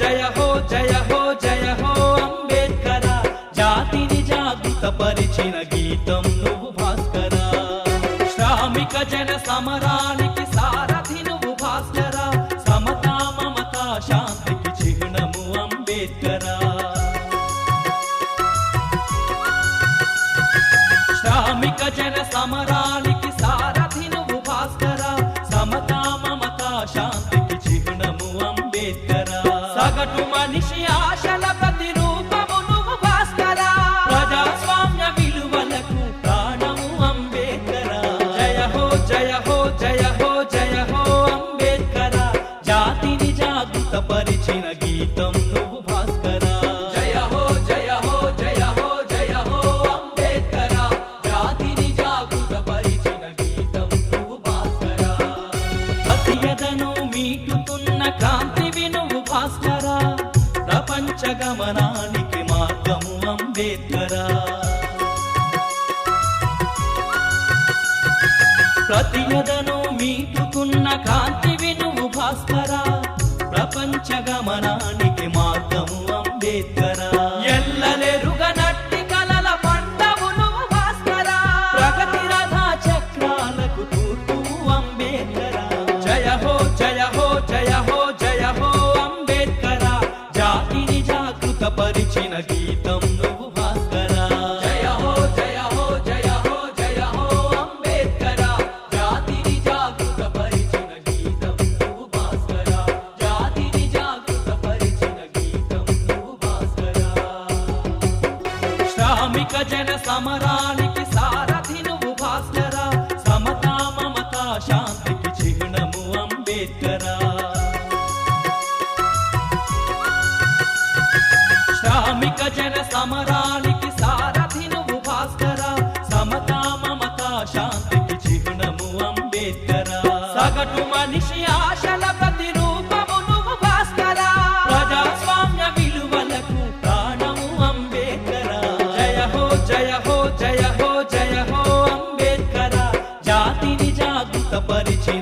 జయ హో జయ హో జయ హో అంబేద్కర, జాతిని జాగృతపరిచిన గీతం నువ్వు భాస్కర. శ్రామిక జన సమరానికి సారథి నువ్వు భాస్కర, సమతా మమతా శాంతికి చిహ్నము అంబేద్కర. శ్రామిక జన సమరానికి సారథి నువ్వు భాస్కర, సమతా మమతా శాంతికి చిహ్నము అంబేద్కర. సగటు మనిషి ఆశల ప్రతిరూపము నువ్వు భాస్కర, ప్రజాస్వామ్య విలువలకు ప్రాణము అంబేద్కర. జయ హో జయ హో జయ హో జయ హో అంబేద్కర, జాతిని జాగృతపరిచిన గీతం నువ్వు భాస్కర. జయ హో జయ హో జయ హో జయ హో అంబేద్కర, జాతిని జాగృతపరిచిన గీతం నువ్వు భాస్కర. అతియదను మీటుతున్న కాంతివి నువ్వు భాస్కర, ప్రపంచ గమనానికి మార్గము అంబేద్కర. ప్రతియదను మీటుతున్న కాంతివి నువ్వు భాస్కర, ప్రపంచ గమనానికి మార్గము అంబేద్కర. ఎల్లలెరుగనట్టి కలల పంటవు నువ్వు భాస్కర, ప్రగతి రథ చక్రాలకు తూర్పు అంబేద్కర. జయ హో జయ హో జయ హో జయ హో అంబేద్కర, జాతిని జాగృతపరిచిన గీతం నువ్వు భాస్కర. జయ హో జయ హో జయ హో జయ హో అంబేద్కర, జాతిని జాగృతపరిచిన గీతం నువ్వు భాస్కర. జాతిని జాగృతపరిచిన గీతం నువ్వు భాస్కర. శ్రామిక జన సమరానికి సారథి నువ్వు భాస్కర, సమతా మమతా శాంతికి చిహ్నము అంబేద్కర. శ్రామిక జన సమరానికి సారథి నువ్వు భాస్కర, సమతా మమతా శాంతికి చిహ్నము అంబేద్కర. సగటు మనిషి ఆశల ప్రతిరూపము నువ్వు భాస్కర, ప్రజాస్వామ్య విలువలకు ప్రాణము అంబేద్కర. జయ హో జయ హో జయ హో జయ హో అంబేద్కర, జాతిని జాగృతపరిచిన